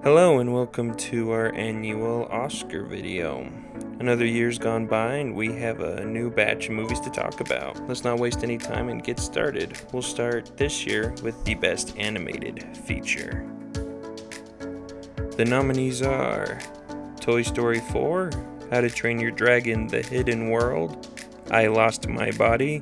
Hello and welcome to our annual Oscar video. Another year's gone by and we have a new batch of movies to talk about. Let's not waste any time and get started. We'll start this year with the Best Animated Feature. The nominees are Toy Story 4, How to Train Your Dragon: The Hidden World, I Lost My Body,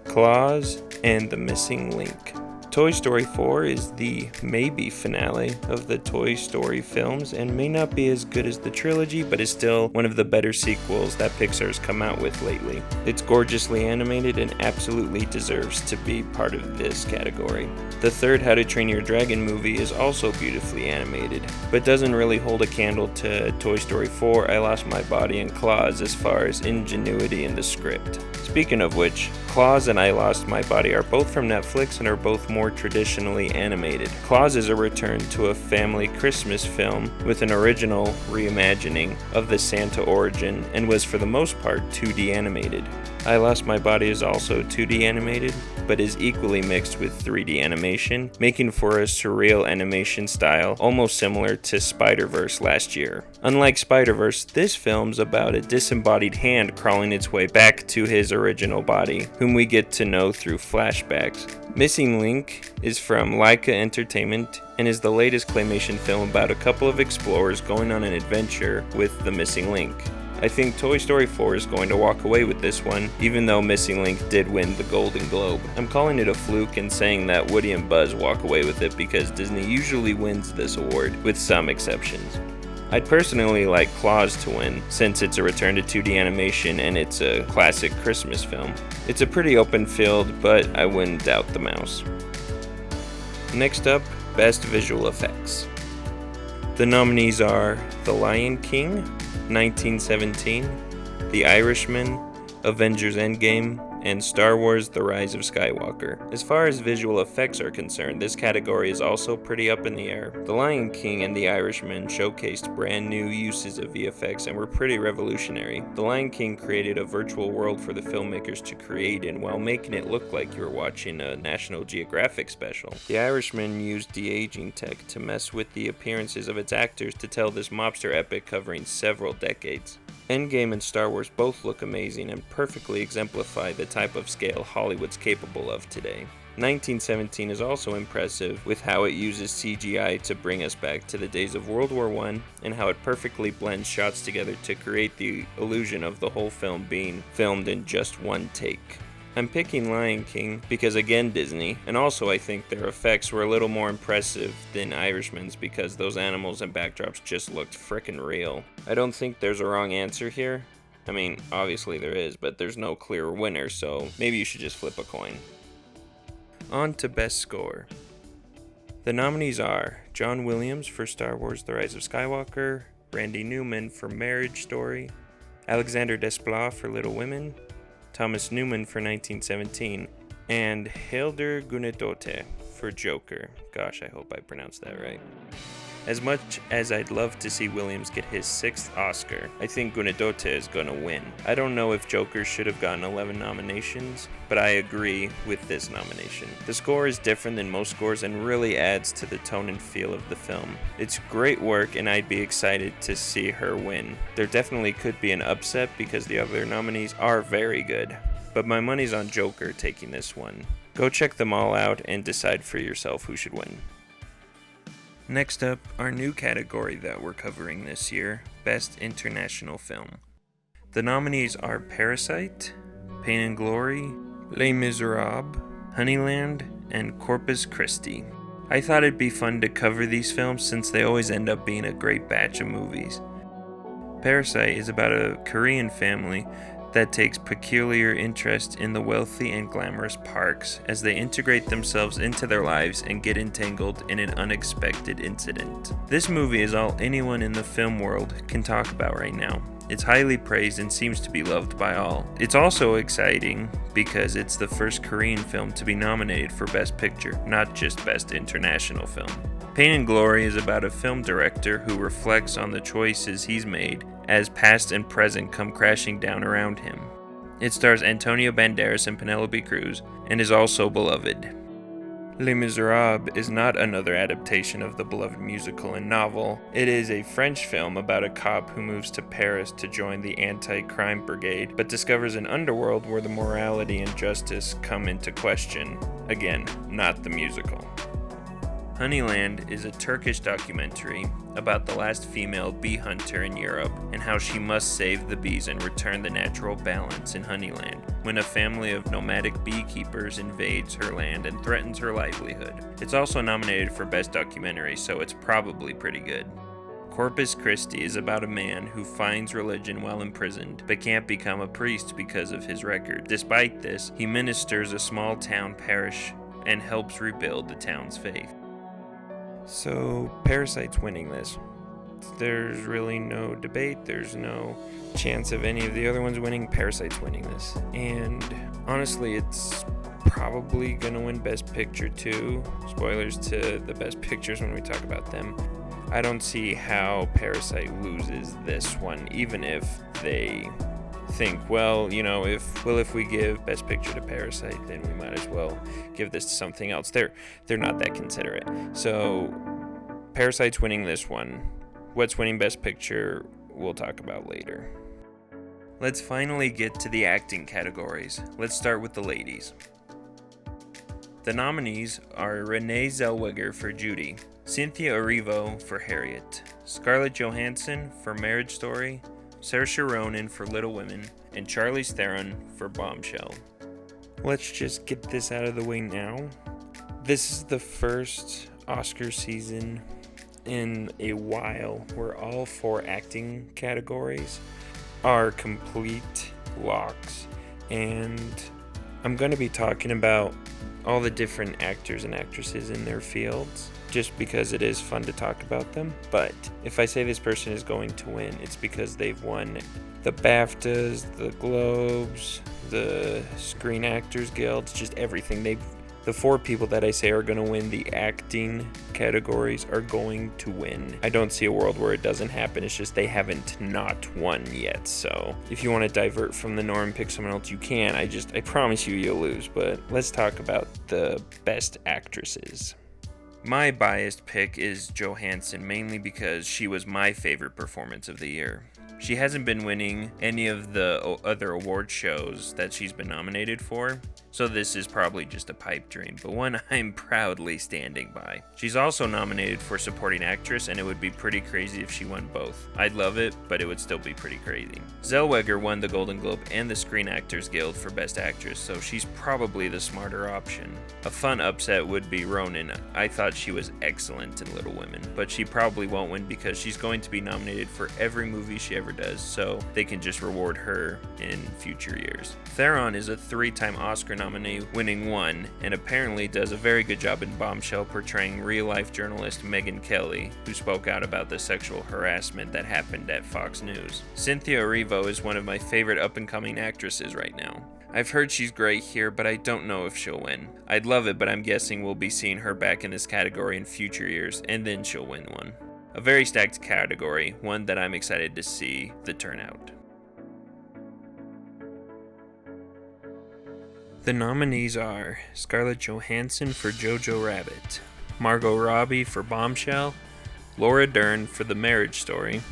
Claws, and The Missing Link. Toy Story 4 is the maybe finale of the Toy Story films and may not be as good as the trilogy, but is still one of the better sequels that Pixar's come out with lately. It's gorgeously animated and absolutely deserves to be part of this category. The third How to Train Your Dragon movie is also beautifully animated, but doesn't really hold a candle to Toy Story 4, I Lost My Body, and Claws as far as ingenuity in the script. Speaking of which, Claws and I Lost My Body are both from Netflix and are both more traditionally animated. Claws is a return to a family Christmas film with an original reimagining of the Santa origin and was for the most part 2D animated. I Lost My Body is also 2D animated, but is equally mixed with 3D animation, making for a surreal animation style almost similar to Spider-Verse last year. Unlike Spider-Verse, this film's about a disembodied hand crawling its way back to his original body, whom we get to know through flashbacks. Missing Link is from Laika Entertainment and is the latest claymation film about a couple of explorers going on an adventure with the Missing Link. I think Toy Story 4 is going to walk away with this one, even though Missing Link did win the Golden Globe. I'm calling it a fluke and saying that Woody and Buzz walk away with it because Disney usually wins this award, with some exceptions. I'd personally like Claws to win, since it's a return to 2D animation and it's a classic Christmas film. It's a pretty open field, but I wouldn't doubt the mouse. Next up, Best Visual Effects. The nominees are The Lion King, 1917, The Irishman, Avengers Endgame, and Star Wars: The Rise of Skywalker. As far as visual effects are concerned, this category is also pretty up in the air. The Lion King and The Irishman showcased brand new uses of VFX and were pretty revolutionary. The Lion King created a virtual world for the filmmakers to create in while making it look like you were watching a National Geographic special. The Irishman used de-aging tech to mess with the appearances of its actors to tell this mobster epic covering several decades. Endgame and Star Wars both look amazing and perfectly exemplify the type of scale Hollywood's capable of today. 1917 is also impressive with how it uses CGI to bring us back to the days of World War I and how it perfectly blends shots together to create the illusion of the whole film being filmed in just one take. I'm picking Lion King because, again, Disney, and also I think their effects were a little more impressive than Irishman's because those animals and backdrops just looked frickin' real. I don't think there's a wrong answer here. I mean, obviously there is, but there's no clear winner, so maybe you should just flip a coin. On to Best Score. The nominees are John Williams for Star Wars: The Rise of Skywalker, Randy Newman for Marriage Story, Alexander Desplat for Little Women, Thomas Newman for 1917, and Hildur Guðnadóttir for Joker. Gosh, I hope I pronounced that right. As much as I'd love to see Williams get his 6th Oscar, I think Guðnadóttir is gonna win. I don't know if Joker should have gotten 11 nominations, but I agree with this nomination. The score is different than most scores and really adds to the tone and feel of the film. It's great work and I'd be excited to see her win. There definitely could be an upset because the other nominees are very good, but my money's on Joker taking this one. Go check them all out and decide for yourself who should win. Next up, our new category that we're covering this year, Best International Film. The nominees are Parasite, Pain and Glory, Les Miserables, Honeyland, and Corpus Christi. I thought it'd be fun to cover these films since they always end up being a great batch of movies. Parasite is about a Korean family that takes peculiar interest in the wealthy and glamorous Parks as they integrate themselves into their lives and get entangled in an unexpected incident. This movie is all anyone in the film world can talk about right now. It's highly praised and seems to be loved by all. It's also exciting because it's the first Korean film to be nominated for Best Picture, not just Best International Film. Pain and Glory is about a film director who reflects on the choices he's made as past and present come crashing down around him. It stars Antonio Banderas and Penelope Cruz and is also beloved. Les Miserables is not another adaptation of the beloved musical and novel. It is a French film about a cop who moves to Paris to join the anti-crime brigade, but discovers an underworld where the morality and justice come into question. Again, not the musical. Honeyland is a Turkish documentary about the last female bee hunter in Europe and how she must save the bees and return the natural balance in Honeyland when a family of nomadic beekeepers invades her land and threatens her livelihood. It's also nominated for Best Documentary, so it's probably pretty good. Corpus Christi is about a man who finds religion while imprisoned, but can't become a priest because of his record. Despite this, he ministers a small town parish and helps rebuild the town's faith. So, Parasite's winning this. There's really no debate, there's no chance of any of the other ones winning. Parasite's winning this. And honestly, it's probably gonna win Best Picture too. Spoilers to the Best Pictures when we talk about them. I don't see how Parasite loses this one, even if they think, if we give Best Picture to Parasite, then we might as well give this to something else. They're not that considerate. So Parasite's winning this one. What's winning Best Picture, we'll talk about later. Let's finally get to the acting categories. Let's start with the ladies. The nominees are Renee Zellweger for Judy, Cynthia Erivo for Harriet, Scarlett Johansson for Marriage Story, Saoirse Ronan for Little Women, and Charlize Theron for Bombshell. Let's just get this out of the way now. This is the first Oscar season in a while where all 4 acting categories are complete locks, and I'm going to be talking about all the different actors and actresses in their fields just because it is fun to talk about them. But if I say this person is going to win, it's because they've won the BAFTAs, the Globes, the Screen Actors Guilds, just everything. The 4 people that I say are going to win the acting categories are going to win. I don't see a world where it doesn't happen. It's just they haven't not won yet. So if you want to divert from the norm and pick someone else, you can. I promise you'll lose. But let's talk about the best actresses. My biased pick is Johansson, mainly because she was my favorite performance of the year. She hasn't been winning any of the other award shows that she's been nominated for, so this is probably just a pipe dream, but one I'm proudly standing by. She's also nominated for Supporting Actress, and it would be pretty crazy if she won both. I'd love it, but it would still be pretty crazy. Zellweger won the Golden Globe and the Screen Actors Guild for Best Actress, so she's probably the smarter option. A fun upset would be Ronan. I thought she was excellent in Little Women, but she probably won't win because she's going to be nominated for every movie she ever does, so they can just reward her in future years. Theron is a 3-time Oscar nominee, winning 1, and apparently does a very good job in Bombshell portraying real-life journalist Megyn Kelly, who spoke out about the sexual harassment that happened at Fox News. Cynthia Erivo is one of my favorite up-and-coming actresses right now. I've heard she's great here, but I don't know if she'll win. I'd love it, but I'm guessing we'll be seeing her back in this category in future years, and then she'll win one. A very stacked category, one that I'm excited to see the turnout. The nominees are Scarlett Johansson for Jojo Rabbit, Margot Robbie for Bombshell, Laura Dern for The Marriage Story,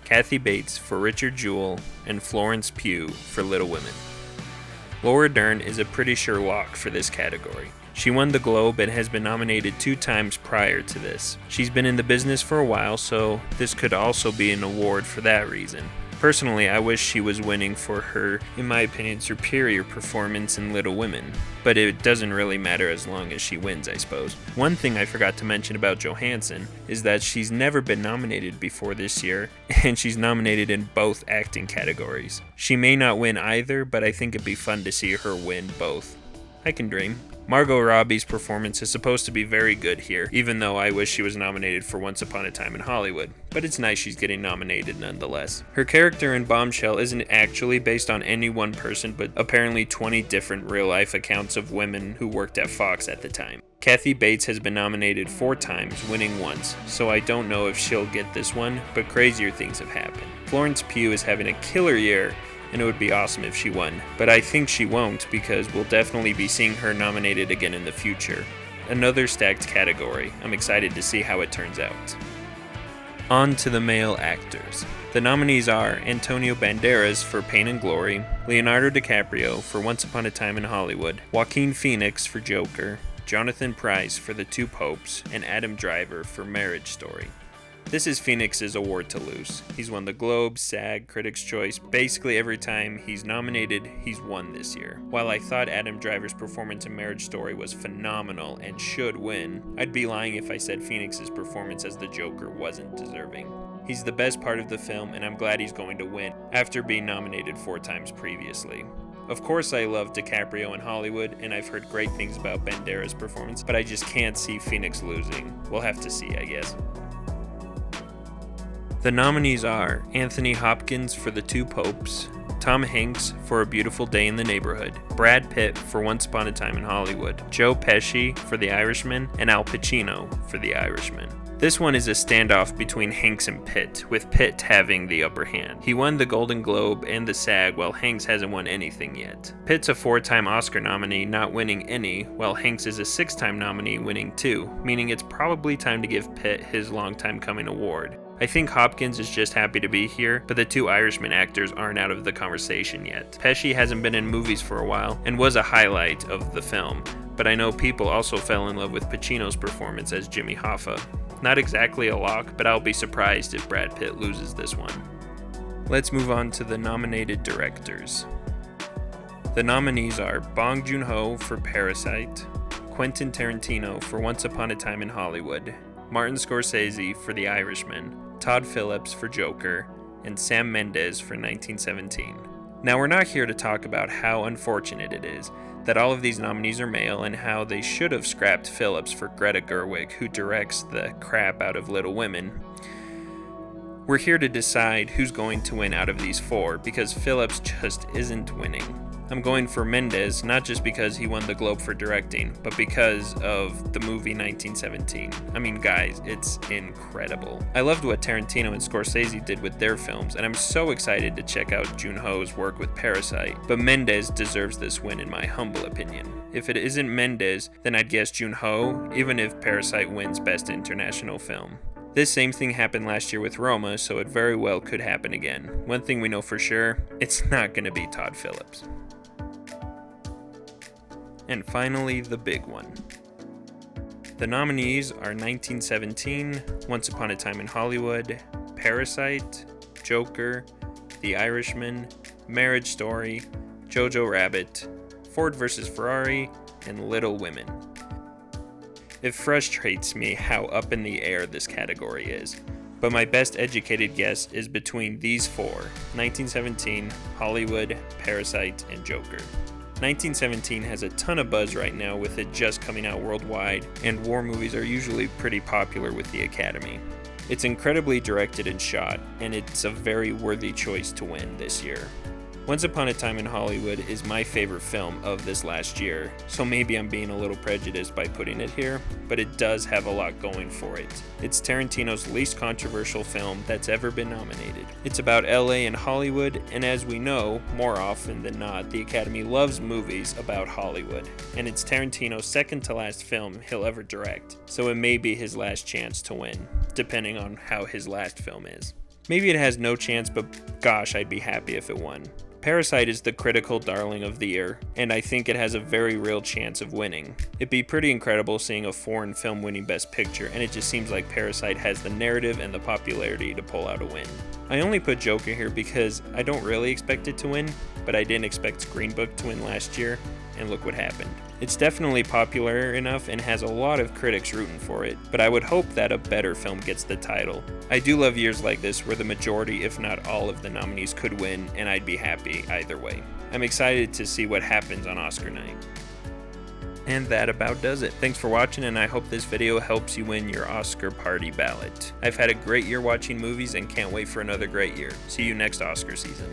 Kathy Bates for Richard Jewell, and Florence Pugh for Little Women. Laura Dern is a pretty sure lock for this category. She won the Globe and has been nominated 2 times prior to this. She's been in the business for a while, so this could also be an award for that reason. Personally, I wish she was winning for her, in my opinion, superior performance in Little Women, but it doesn't really matter as long as she wins, I suppose. One thing I forgot to mention about Johansson is that she's never been nominated before this year, and she's nominated in both acting categories. She may not win either, but I think it'd be fun to see her win both. I can dream. Margot Robbie's performance is supposed to be very good here, even though I wish she was nominated for Once Upon a Time in Hollywood, but it's nice she's getting nominated nonetheless. Her character in Bombshell isn't actually based on any one person, but apparently 20 different real-life accounts of women who worked at Fox at the time. Kathy Bates has been nominated 4 times, winning once, so I don't know if she'll get this one, but crazier things have happened. Florence Pugh is having a killer year, and it would be awesome if she won, but I think she won't because we'll definitely be seeing her nominated again in the future. Another stacked category. I'm excited to see how it turns out. On to the male actors. The nominees are Antonio Banderas for Pain and Glory, Leonardo DiCaprio for Once Upon a Time in Hollywood, Joaquin Phoenix for Joker, Jonathan Pryce for The Two Popes, and Adam Driver for Marriage Story. This is Phoenix's award to lose. He's won the Globe, SAG, Critics' Choice. Basically every time he's nominated, he's won this year. While I thought Adam Driver's performance in Marriage Story was phenomenal and should win, I'd be lying if I said Phoenix's performance as the Joker wasn't deserving. He's the best part of the film, and I'm glad he's going to win after being nominated 4 times previously. Of course I love DiCaprio in Hollywood, and I've heard great things about Banderas' performance, but I just can't see Phoenix losing. We'll have to see, I guess. The nominees are Anthony Hopkins for The Two Popes, Tom Hanks for A Beautiful Day in the Neighborhood, Brad Pitt for Once Upon a Time in Hollywood, Joe Pesci for The Irishman, and Al Pacino for The Irishman. This one is a standoff between Hanks and Pitt, with Pitt having the upper hand. He won the Golden Globe and the SAG, while Hanks hasn't won anything yet. Pitt's a 4-time Oscar nominee, not winning any, while Hanks is a 6-time nominee, winning 2, meaning it's probably time to give Pitt his long-time coming award. I think Hopkins is just happy to be here, but the 2 Irishman actors aren't out of the conversation yet. Pesci hasn't been in movies for a while, and was a highlight of the film, but I know people also fell in love with Pacino's performance as Jimmy Hoffa. Not exactly a lock, but I'll be surprised if Brad Pitt loses this one. Let's move on to the nominated directors. The nominees are Bong Joon-ho for Parasite, Quentin Tarantino for Once Upon a Time in Hollywood, Martin Scorsese for The Irishman, Todd Phillips for Joker, and Sam Mendes for 1917. Now, we're not here to talk about how unfortunate it is that all of these nominees are male and how they should have scrapped Phillips for Greta Gerwig, who directs the crap out of Little Women. We're here to decide who's going to win out of these 4, because Phillips just isn't winning. I'm going for Mendes, not just because he won the Globe for directing, but because of the movie 1917. I mean, guys, it's incredible. I loved what Tarantino and Scorsese did with their films, and I'm so excited to check out Joon-ho's work with Parasite, but Mendes deserves this win in my humble opinion. If it isn't Mendes, then I'd guess Joon-ho, even if Parasite wins Best International Film. This same thing happened last year with Roma, so it very well could happen again. One thing we know for sure, it's not going to be Todd Phillips. And finally, the big one. The nominees are 1917, Once Upon a Time in Hollywood, Parasite, Joker, The Irishman, Marriage Story, Jojo Rabbit, Ford vs. Ferrari, and Little Women. It frustrates me how up in the air this category is, but my best educated guess is between these 4, 1917, Hollywood, Parasite, and Joker. 1917 has a ton of buzz right now with it just coming out worldwide, and war movies are usually pretty popular with the Academy. It's incredibly directed and shot, and it's a very worthy choice to win this year. Once Upon a Time in Hollywood is my favorite film of this last year, so maybe I'm being a little prejudiced by putting it here, but it does have a lot going for it. It's Tarantino's least controversial film that's ever been nominated. It's about LA and Hollywood, and as we know, more often than not, the Academy loves movies about Hollywood, and it's Tarantino's second to last film he'll ever direct, so it may be his last chance to win, depending on how his last film is. Maybe it has no chance, but gosh, I'd be happy if it won. Parasite is the critical darling of the year, and I think it has a very real chance of winning. It'd be pretty incredible seeing a foreign film winning Best Picture, and it just seems like Parasite has the narrative and the popularity to pull out a win. I only put Joker here because I don't really expect it to win, but I didn't expect Green Book to win last year, and look what happened. It's definitely popular enough and has a lot of critics rooting for it, but I would hope that a better film gets the title. I do love years like this where the majority, if not all of the nominees could win, and I'd be happy either way. I'm excited to see what happens on Oscar night. And that about does it. Thanks for watching, and I hope this video helps you win your Oscar party ballot. I've had a great year watching movies and can't wait for another great year. See you next Oscar season.